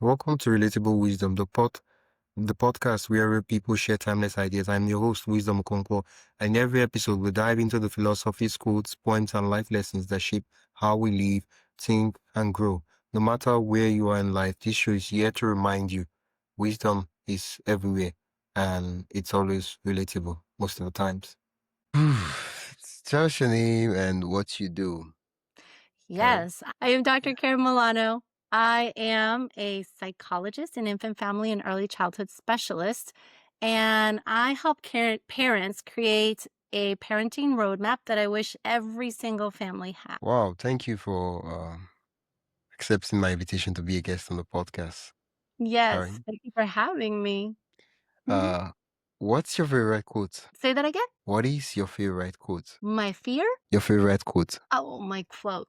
Welcome to Relatable Wisdom, the podcast where real people share timeless ideas. I'm your host, Wisdom Okonkwo, and in every episode we dive into the philosophies, quotes, points, and life lessons that shape how we live, think, and grow. No matter where you are in life, this show is here to remind you wisdom is everywhere, and it's always relatable most of the times. Tell us your name and what you do, Karen. Yes, I am Dr. Karen Milano. I am a psychologist and infant, family, and early childhood specialist, and I help parents create a parenting roadmap that I wish every single family had. Wow, thank you for accepting my invitation to be a guest on the podcast, Yes, Karen. thank you for having me. Mhm. Uh, what's your favorite quote? Say that again. What is your favorite quote? My fear? Your favorite quote? Oh, my quote.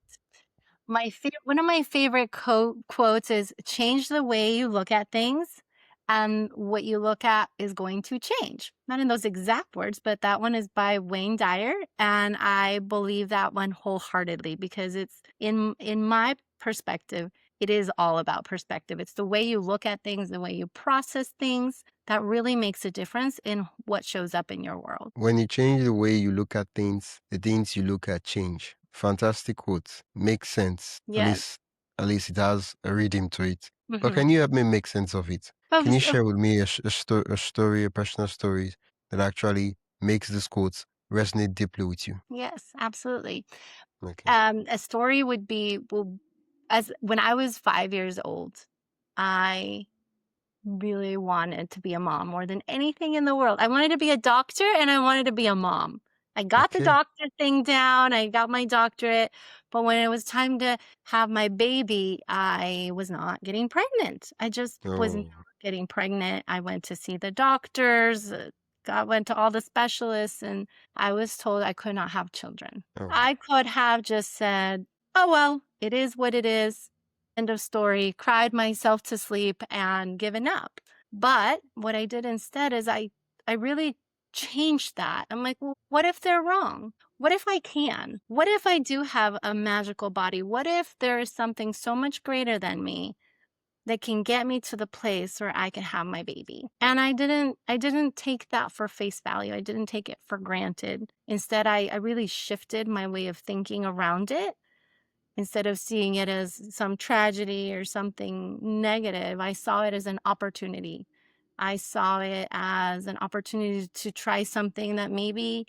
One of my favorite quotes is change the way you look at things, and what you look at is going to change. Not in those exact words, but that one is by Wayne Dyer, and I believe that one wholeheartedly because it's in my perspective, it is all about perspective. It's the way you look at things, the way you process things that really makes a difference in what shows up in your world. When you change the way you look at things, the things you look at change. Fantastic quote. Makes sense. Yes. At least it has a rhythm to it. But Mhm. can you help me make sense of it? Can you share with me a story, a personal story that actually makes this quote resonate deeply with you? Yes, absolutely. Okay. A story would be as when I was 5 years old, I really wanted to be a mom more than anything in the world. I wanted to be a doctor and I wanted to be a mom. I got the Okay. doctor thing down, I got my doctorate, but when it was time to have my baby, I was not getting pregnant. I just was not Oh. getting pregnant. I went to see the doctors, went to all the specialists, and I was told I could not have children. Oh. I could have just said, "Oh, well, it is what it is. End of story," cried myself to sleep and given up. But what I did instead is I really changed that. I'm like, "Well, what if they're wrong? What if I can? What if I do have a magical body? What if there is something so much greater than me that can get me to the place where I can have my baby?" And I didn't take that for face value. I didn't take it for granted. Instead, I really shifted my way of thinking around it. Instead of seeing it as some tragedy or something negative, I saw it as an opportunity. I saw it as an opportunity to try something that maybe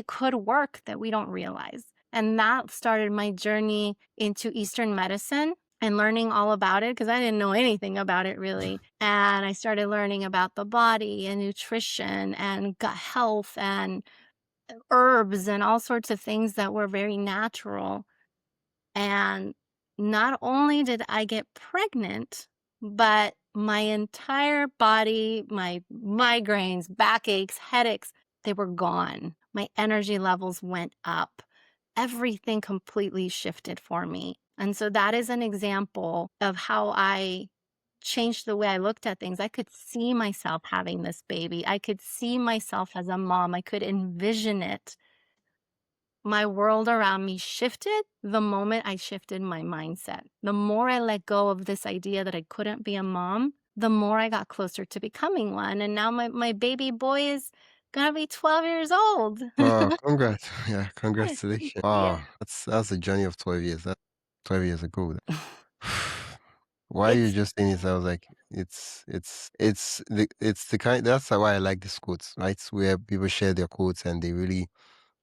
could work that we don't realize. And that started my journey into Eastern medicine and learning all about it because I didn't know anything about it really. And I started learning about the body and nutrition and gut health and herbs and all sorts of things that were very natural. And not only did I get pregnant, but my entire body, my migraines, backaches, headaches, they were gone. My energy levels went up. Everything completely shifted for me. And so that is an example of how I changed the way I looked at things. I could see myself having this baby. I could see myself as a mom. I could envision it. My world around me shifted the moment I shifted my mindset. The more I let go of this idea that I couldn't be a mom, the more I got closer to becoming one. And now my baby boy is gonna be 12 years old. Wow, congrats. Yeah, Thank congratulations. you. Wow, that's a journey of 12 years. That's 12 years ago. Why you It's just saying this, I was like, it's the kind that's why I like these quotes, right? Where people share their quotes and they really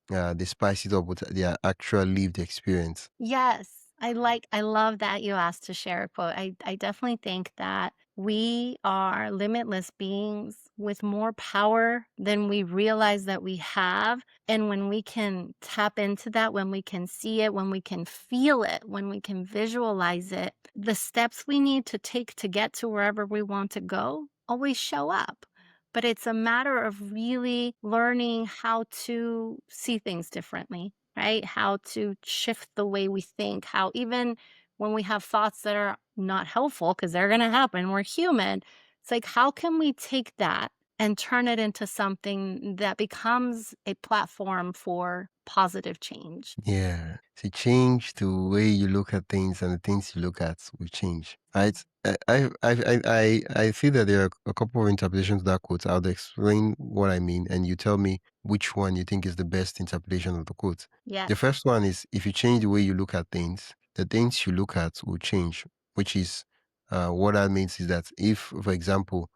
they spice it up with their actual lived experience. Yes. I love that you asked to share a quote. I definitely think that we are limitless beings with more power than we realize that we have. And when we can tap into that, when we can see it, when we can feel it, when we can visualize it, the steps we need to take to get to wherever we want to go always show up. But it's a matter of really learning how to see things differently, right? How to shift the way we think, how even when we have thoughts that are not helpful, because they're going to happen, we're human. It's like, how can we take that and turn it into something that becomes a platform for positive change. Yeah. See, change the way you look at things and the things you look at will change. Right? I feel that there are a couple of interpretations of that quote. I'll explain what I mean, and you tell me which one you think is the best interpretation of the quote. Yes. The first one is, if you change the way you look at things, the things you look at will change, which is what that means is that if, for example,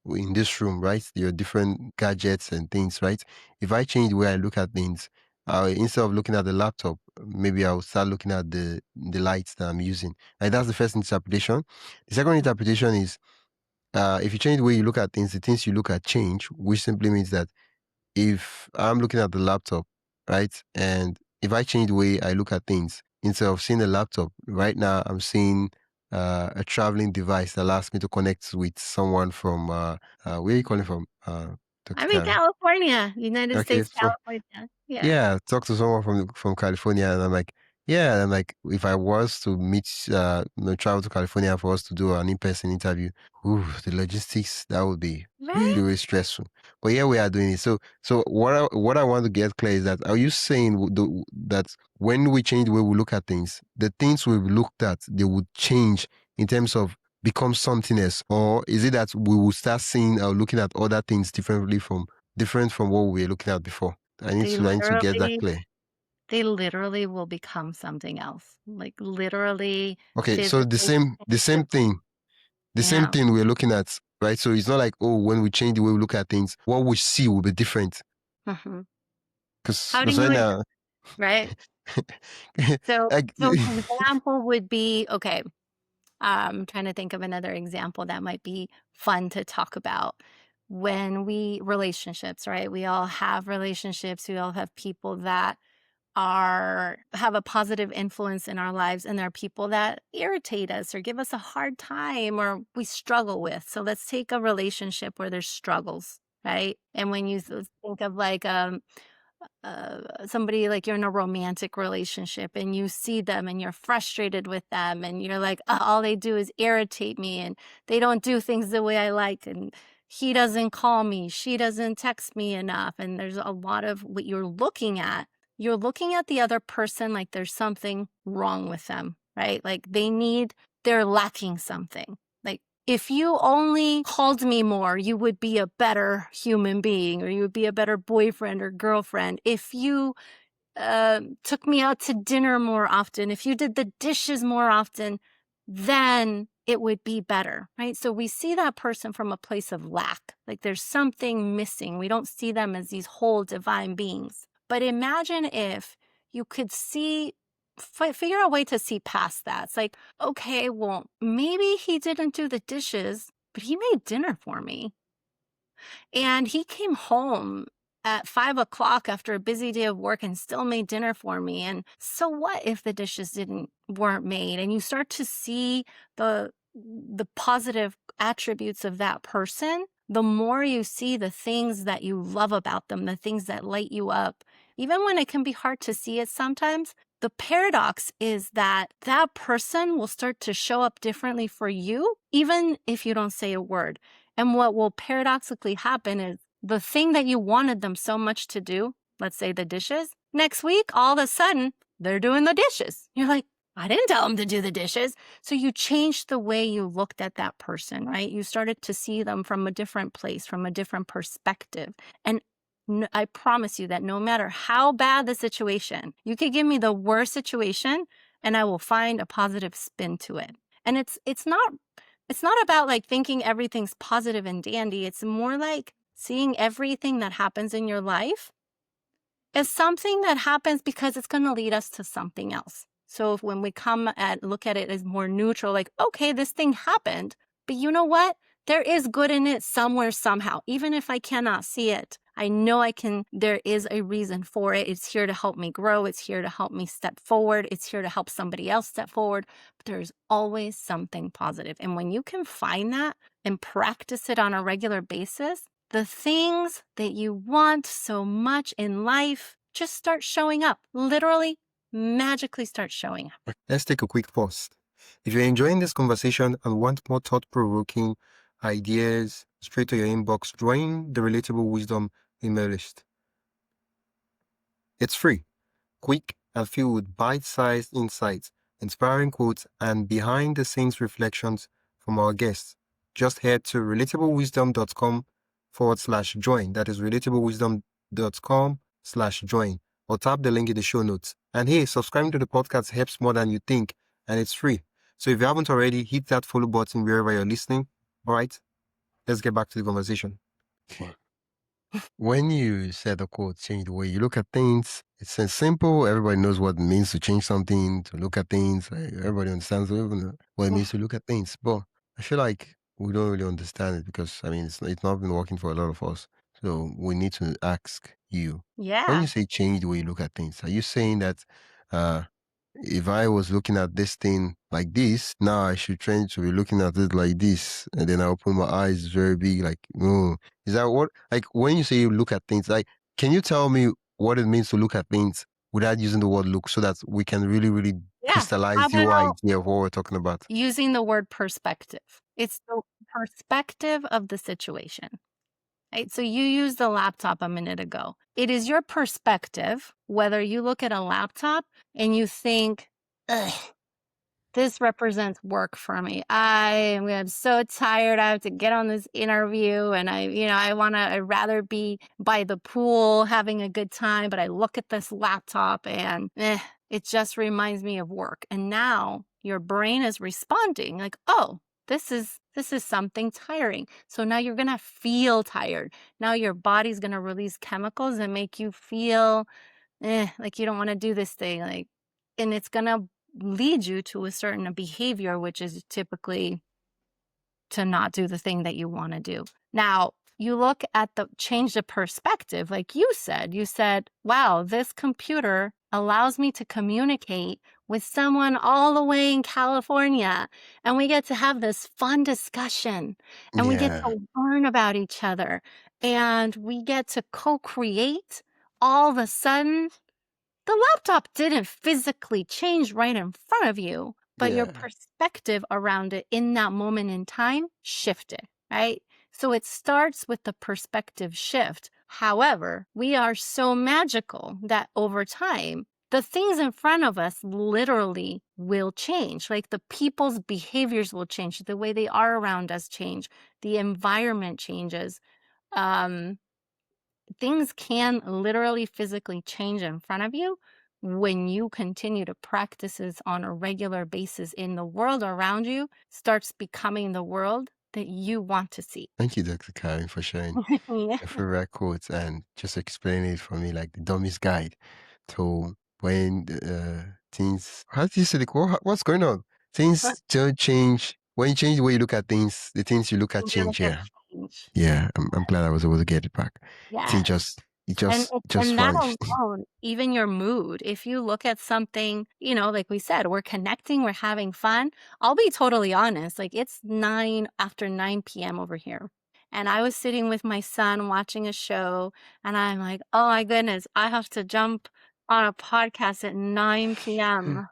in this room, right, there are different gadgets and things, right? If I change the way I look at things, instead of looking at the laptop, maybe I'll start looking at the lights that I'm using. Like, that's the first interpretation. The second interpretation is, if you change the way you look at things, the things you look at change, which simply means that if I'm looking at the laptop, right, and if I change the way I look at things, instead of seeing a laptop, right now I'm seeing a traveling device that allows me to connect with someone from where are you calling from? Dr. I'm in Karen. California, United Okay, States, so California. Yeah. yeah, talk to someone from California, and I'm like, yeah, I'm like, if I was to meet, travel to California for us to do an in-person interview, ooh, the logistics, that would be Right? really, really stressful. But yeah, we are doing it. So what I want to get clear is that, are you saying that when we change the way we look at things, the things we've looked at, they would change in terms of become something else, or is it that we will start seeing or looking at other things different from what we were looking at before? I need They to get that literally clear. they literally will become something else. Like literally, Okay, so physically, the same tangibly. thing, Yeah. we're looking at, right? So it's not like, oh, when we change the way we look at things, what we see will be different. Hmm. Because How do right you, now, right? So, like, so an example would be, okay, I'm trying to think of another example that might be fun to talk about. Relationships, right? We all have relationships. We all have people that have a positive influence in our lives, and there are people that irritate us or give us a hard time or we struggle with. So let's take a relationship where there's struggles, right? And when you think of like somebody, like you're in a romantic relationship and you see them and you're frustrated with them and you're like, all they do is irritate me and they don't do things the way I like, and he doesn't call me, she doesn't text me enough, and there's a lot of what you're looking at. You're looking at the other person like there's something wrong with them, right? Like they're lacking something. Like, if you only called me more, you would be a better human being, or you would be a better boyfriend or girlfriend. If you took me out to dinner more often, if you did the dishes more often, then it would be better, right? So we see that person from a place of lack, like there's something missing. We don't see them as these whole divine beings. But imagine if you could figure out a way to see past that. It's like, okay, well, maybe he didn't do the dishes, but he made dinner for me. And he came home at 5 o'clock after a busy day of work and still made dinner for me. And so what if the dishes weren't made? And you start to see the positive attributes of that person. The more you see the things that you love about them, the things that light you up, even when it can be hard to see it sometimes, the paradox is that that person will start to show up differently for you, even if you don't say a word. And what will paradoxically happen is the thing that you wanted them so much to do, let's say the dishes, next week, all of a sudden, they're doing the dishes. You're like, I didn't tell them to do the dishes. So you changed the way you looked at that person, right? You started to see them from a different place, from a different perspective. And I promise you that no matter how bad the situation, you could give me the worst situation and I will find a positive spin to it. And it's not about like thinking everything's positive and dandy. It's more like seeing everything that happens in your life as something that happens because it's going to lead us to something else. So when we look at it as more neutral, like, okay, this thing happened, but you know what? There is good in it somewhere, somehow. Even if I cannot see it, I know there is a reason for it. It's here to help me grow. It's here to help me step forward. It's here to help somebody else step forward. But there's always something positive. And when you can find that and practice it on a regular basis, the things that you want so much in life just start showing up. Literally, magically start showing up. Let's take a quick pause. If you're enjoying this conversation and want more thought-provoking ideas straight to your inbox, join the Relatable Wisdom email list. It's free, quick, and filled with bite-sized insights, inspiring quotes, and behind-the-scenes reflections from our guests. Just head to relatablewisdom.com/join. That is relatablewisdom.com/join, or tap the link in the show notes. And hey, subscribing to the podcast helps more than you think, and it's free. So if you haven't already, hit that follow button wherever you're listening. All right, let's get back to the conversation. When you said the quote, change the way you look at things, it's simple. Everybody knows what it means to change something, to look at things. Everybody understands what it means to look at things. But I feel like we don't really understand it because, I mean, it's not been working for a lot of us. So we need to ask you, when Yeah. you say change the way you look at things, are you saying that uh, if I was looking at this thing like this, now I should train to be looking at it like this, and then I open my eyes very big, like, oh, is that what? Like when you say you look at things, like, can you tell me what it means to look at things without using the word "look," so that we can really, really Yeah. How crystallize your about idea of what we're talking about? using the word perspective? It's the perspective of the situation. Right? So you used the laptop a minute ago. It is your perspective, whether you look at a laptop and you think, ugh, this represents work for me. I'm so tired. I have to get on this interview and I'd rather be by the pool having a good time, but I look at this laptop and it just reminds me of work. And now your brain is responding like, oh, this is something tiring. So now you're going to feel tired. Now your body's going to release chemicals and make you feel like you don't want to do this thing. And it's going to lead you to a certain behavior, which is typically to not do the thing that you want to do. Now, you look at change the perspective, like you said, wow, this computer allows me to communicate with someone all the way in California. And we get to have this fun discussion and we get to learn about each other and we get to co-create. All of a sudden, the laptop didn't physically change right in front of you, but your perspective around it in that moment in time shifted, right? So it starts with the perspective shift. However, we are so magical that over time, the things in front of us literally will change. Like the people's behaviors will change, the way they are around us change, the environment changes. Things can literally physically change in front of you when you continue to practice this on a regular basis in the world around you starts becoming the world that you want to see. Thank you, Dr. Karen, for sharing Yeah. your favorite quotes and just explaining it for me like the dummy's guide to when things. How do you say the quote? What's going on? Things don't change. When you change the way you look at things, the things you look at change. Yeah, Change. yeah. I'm glad I was able to get it back. Yeah. It And just that vanished. alone, even your mood, if you look at something, like we said, we're connecting, we're having fun. I'll be totally honest, like it's after 9 p.m. over here. And I was sitting with my son watching a show, and I'm like, oh my goodness, I have to jump on a podcast at 9 p.m.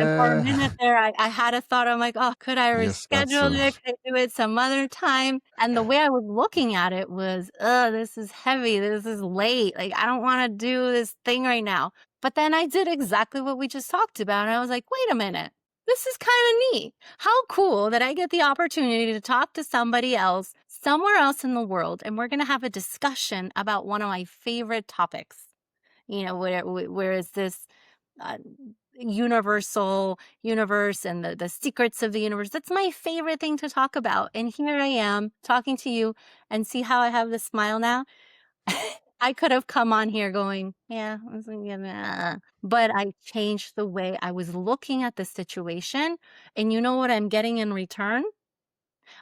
And for a minute there, I had a thought. I'm like, oh, could I Yes, that's reschedule it? Could I do it some other time? And the way I was looking at it was, this is heavy. This is late. Like, I don't want to do this thing right now. But then I did exactly what we just talked about. And I was like, wait a minute. This is kind of neat. How cool that I get the opportunity to talk to somebody else somewhere else in the world. And we're going to have a discussion about one of my favorite topics. Where is this uh, universal universe and the secrets of the universe. That's my favorite thing to talk about. And here I am talking to you, and see how I have this smile now? I could have come on here going, yeah, but I changed the way I was looking at the situation. And you know what I'm getting in return?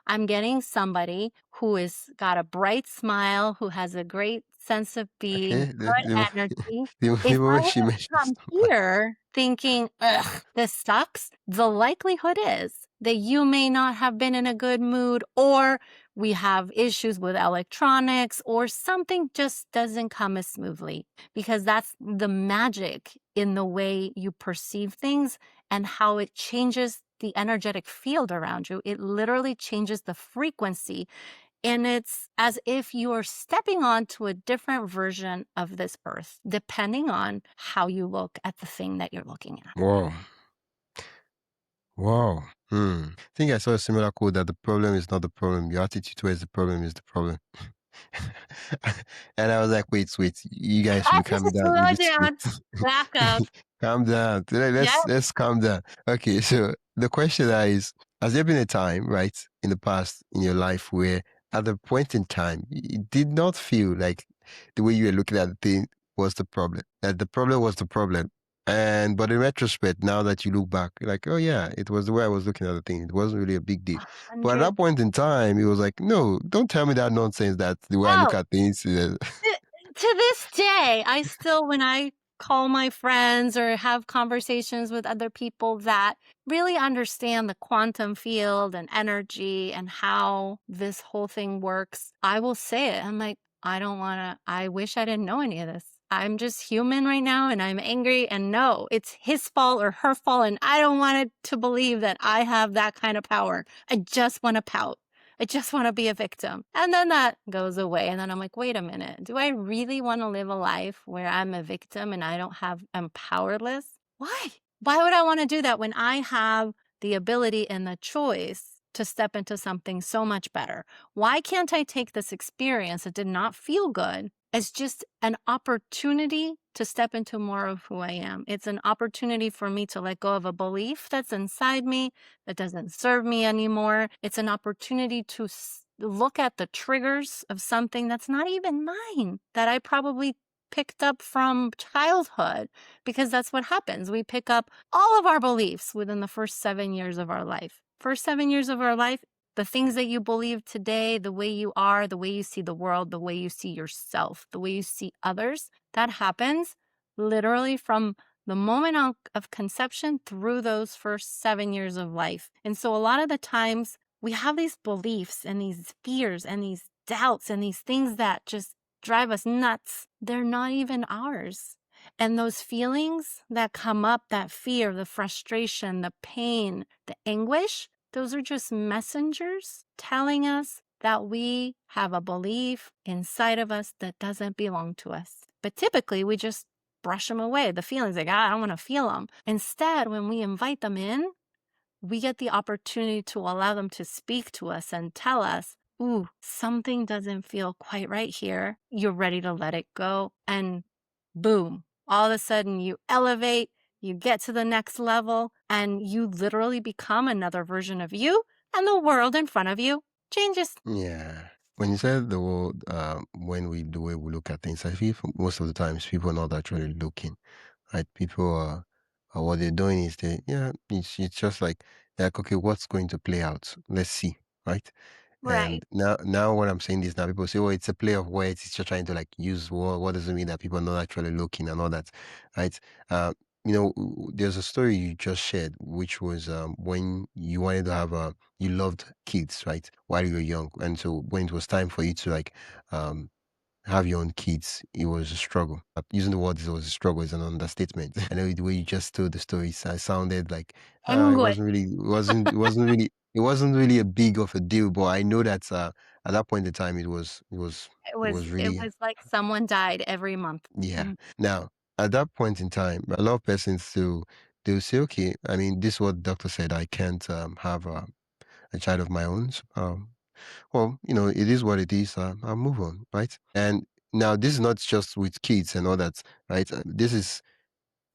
I'm getting somebody who is got a bright smile, who has a great sense of being, okay. good energy. The If I moment would she have mentions, come here thinking, ugh, this sucks, the likelihood is that you may not have been in a good mood, or we have issues with electronics, or something just doesn't come as smoothly, because that's the magic in the way you perceive things and how it changes the energetic field around you. It literally changes the frequency And it's as if you're stepping onto a different version of this earth, depending on how you look at the thing that you're looking at. Wow. Wow. I think I saw a similar quote that the problem is not the problem. Your attitude towards the problem is the problem. And I was like, wait, you guys should be calming down Slow with this. down, back up. Calm down. Yeah. Let's calm down. Okay, so the question is, has there been a time, right, in the past in your life where at the point in time it did not feel like the way you were looking at the thing was the problem? That the problem was the problem. And but in retrospect, now that you look back, you're like, oh yeah, it was the way I was looking at the thing. It wasn't really a big deal. But at that 100. point in time, it was like, no, don't tell me that nonsense that the way I look Oh, at things is to this day, I still, when I call my friends or have conversations with other people that really understand the quantum field and energy and how this whole thing works, I will say it. I'm like, I wish I didn't know any of this. I'm just human right now and I'm angry. And no, it's his fault or her fault. And I don't want it to believe that I have that kind of power. I just want to pout. I just want to be a victim. And then that goes away. And then I'm like, wait a minute. Do I really want to live a life where I'm a victim and I'm powerless? Why? Why would I want to do that when I have the ability and the choice to step into something so much better? Why can't I take this experience that did not feel good as just an opportunity to step into more of who I am? It's an opportunity for me to let go of a belief that's inside me that doesn't serve me anymore. It's an opportunity to look at the triggers of something that's not even mine, that I probably picked up from childhood, because that's what happens. We pick up all of our beliefs within the first 7 years of our life. First 7 years of our life, the things that you believe today, the way you are, the way you see the world, the way you see yourself, the way you see others, that happens literally from the moment of conception through those first 7 years of life. And so a lot of the times we have these beliefs and these fears and these doubts and these things that just drive us nuts. They're not even ours. And those feelings that come up, that fear, the frustration, the pain, the anguish, those are just messengers telling us that we have a belief inside of us that doesn't belong to us. But typically we just brush them away. The feelings like, I don't want to feel them. Instead, when we invite them in, we get the opportunity to allow them to speak to us and tell us, ooh, something doesn't feel quite right here. You're ready to let it go. And boom, all of a sudden you elevate, you get to the next level, and you literally become another version of you, and the world in front of you changes. Yeah. When you said the word, the way we look at things, I feel most of the times people are not actually looking, right? People are what they're doing is it's just like, okay, what's going to play out? Let's see, right? Right. And now when I'm saying this now, people say, oh, it's a play of words. It's just trying to like use what does it mean that people are not actually looking and all that, right? Uh, there's a story you just shared, which was when you wanted to you loved kids, right, while you were young, and so when it was time for you to like um, have your own kids, it was a struggle. Using the word "it was a struggle" is an understatement. I know the way you just told the story sounded like Anguish. it wasn't really a big of a deal, but I know that at that point in time, it was It really was like someone died every month. yeah. Mhm. Now, at that point in time, a lot of persons still they'll say, okay, I mean, this is what the doctor said. I can't have a child of my own. Well, it is what it is. I'll move on, right? And now this is not just with kids and all that, right? This is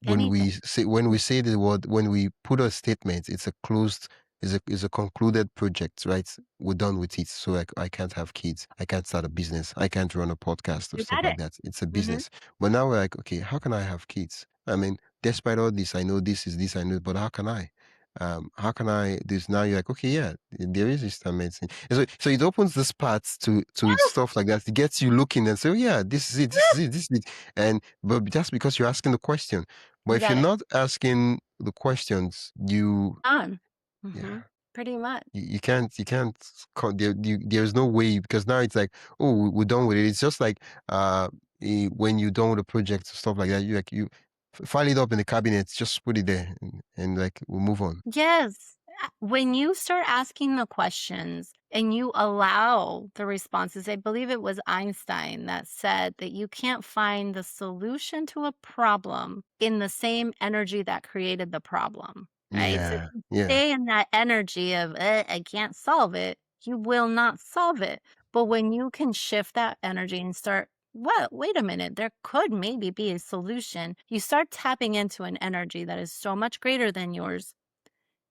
Anything. when we say the word when we put a statement, it's a closed is a concluded project, right? We're done with it. So I can't have kids. I can't start a business. I can't run a podcast or You stuff got like it. that. It's a Hmm. business. But now we're like, okay, how can I have kids? I mean, despite all this, I know this is this, I know, but how can I? How can I this now? You're like, okay, yeah, there is this medicine. And so it opens this path to Yes, stuff like that. It gets you looking and say, oh, yeah, this is it, this is yes. it, this is it. And but just because you're asking the question. But You if you're got it. not asking the questions, On. yeah, Hmm. Pretty much. there's no way because now it's like, oh, we're done with it. It's just like when you're done with a project, stuff like that, you file it up in the cabinet, just put it there and like we'll move on. Yes. When you start asking the questions and you allow the responses, I believe it was Einstein that said that you can't find the solution to a problem in the same energy that created the problem, right? So if Yeah. you Yeah. stay in that energy of, I can't solve it, you will not solve it. But when you can shift that energy and start, well, wait a minute, there could maybe be a solution. You start tapping into an energy that is so much greater than yours,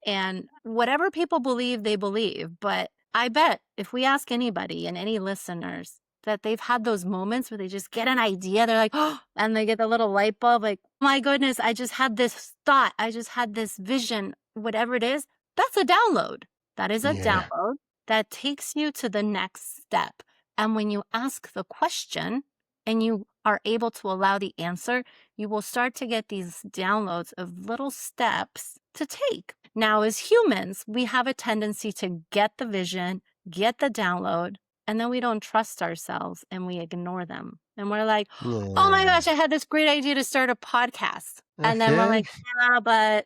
and whatever people believe, they believe. But I bet if we ask anybody and any listeners that they've had those moments where they just get an idea, they're like, oh, and they get the little light bulb, like, my goodness, I just had this thought, I just had this vision, whatever it is, that's a download. That is a Yeah. download that takes you to the next step. And when you ask the question and you are able to allow the answer, you will start to get these downloads of little steps to take. Now, as humans, we have a tendency to get the vision, get the download, and then we don't trust ourselves and we ignore them. And we're like, oh my Yeah. gosh, I had this great idea to start a podcast. And then we're Okay. like, yeah, but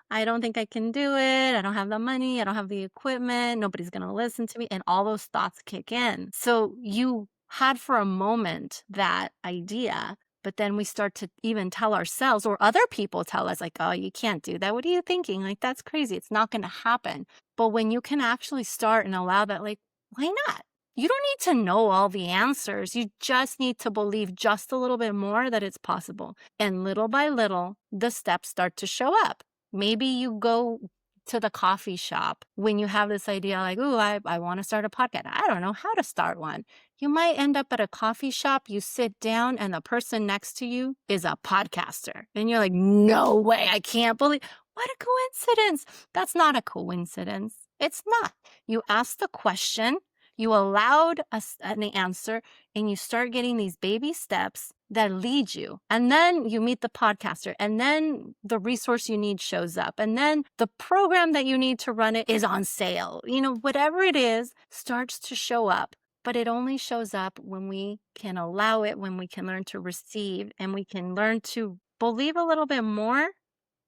I don't think I can do it. I don't have the money. I don't have the equipment. Nobody's going to listen to me. And all those thoughts kick in. So you had for a moment that idea, but then we start to even tell ourselves, or other people tell us, like, oh, you can't do that. What are you thinking? Like, that's crazy. It's not going to happen. But when you can actually start and allow that, like, why not? You don't need to know all the answers. You just need to believe just a little bit more that it's possible. And little by little, the steps start to show up. Maybe you go to the coffee shop when you have this idea, like, oh, I want to start a podcast. I don't know how to start one. You might end up at a coffee shop, you sit down, and the person next to you is a podcaster. And you're like, no way, I can't believe. What a coincidence. That's not a coincidence. It's not. You asked the question, you allowed an answer, and you start getting these baby steps that lead you. And then you meet the podcaster, and then the resource you need shows up. And then the program that you need to run it is on sale. Whatever it is starts to show up. But it only shows up when we can allow it, when we can learn to receive, and we can learn to believe a little bit more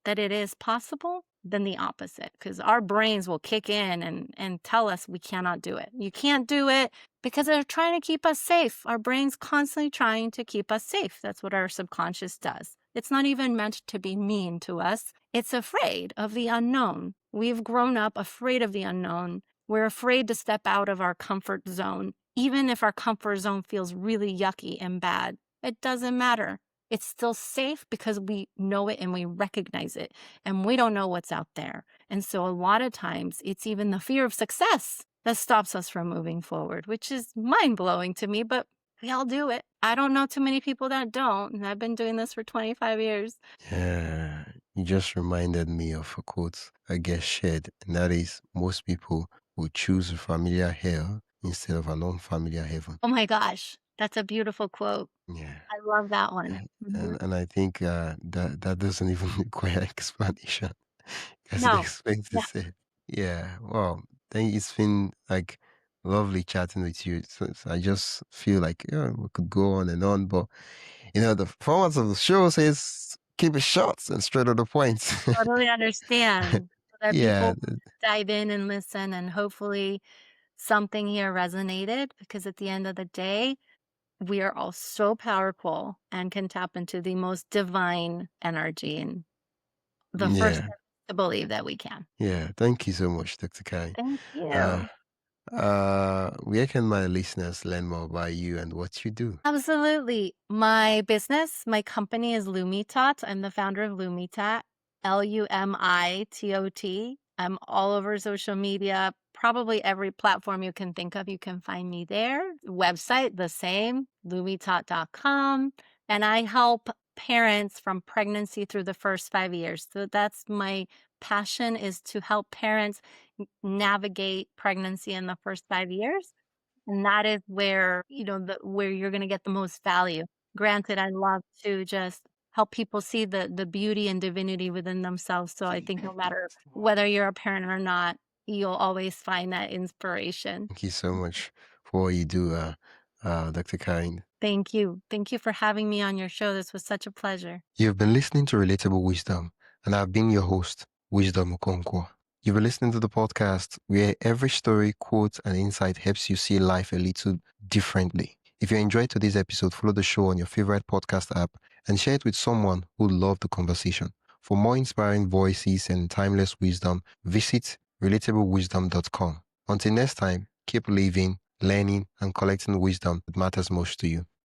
that it is possible than the opposite, because our brains will kick in and tell us we cannot do it. You can't do it because they're trying to keep us safe. Our brain's constantly trying to keep us safe. That's what our subconscious does. It's not even meant to be mean to us. It's afraid of the unknown. We've grown up afraid of the unknown. We're afraid to step out of our comfort zone, even if our comfort zone feels really yucky and bad. It doesn't matter. It's still safe because we know it and we recognize it, and we don't know what's out there. And so a lot of times it's even the fear of success that stops us from moving forward, which is mind blowing to me, but we all do it. I don't know too many people that don't. And I've been doing this for 25 years. Yeah. You just reminded me of a quote I get shared, and that is most people will choose a familiar hell instead of an unfamiliar heaven. Oh my gosh, that's a beautiful quote. Yeah. I love that one. And Mhm. and I think that doesn't even require explanation because it No. explains Yeah. itself. Yeah. Well, thank it's been like lovely chatting with you. So I just feel like we could go on and on, but the format of the show says keep it short and straight to the point. Totally understand, so that Yeah. people dive in and listen, and hopefully something here resonated, because at the end of the day, we are all so powerful and can tap into the most divine energy. And the first Yeah. step is to believe that we can. Yeah. Thank you so much, Dr. Kai. Thank Uh, you. where can my listeners learn more about you and what you do? Absolutely. My business, my company is Lumitot. I'm the founder of Lumitot, Lumitot. I'm all over social media, probably every platform you can think of. You can find me there. Website, the same, lumitot.com. And I help parents from pregnancy through the first 5 years. So that's my passion, is to help parents navigate pregnancy in the first 5 years. And that is where, where you're gonna get the most value. Granted, I love to just help people see the beauty and divinity within themselves, so I think no matter whether you're a parent or not, you'll always find that inspiration. Thank you so much for what you do, Dr. Kind. Thank you. Thank you for having me on your show. This was such a pleasure. You've been listening to Relatable Wisdom, and I've been your host, Wisdom Okonkwo. You've been listening to the podcast where every story, quote, and insight helps you see life a little differently. If you enjoyed today's episode, follow the show on your favorite podcast app and share it with someone who loved the conversation. For more inspiring voices and timeless wisdom, visit relatablewisdom.com. Until next time, keep living, learning, and collecting wisdom that matters most to you.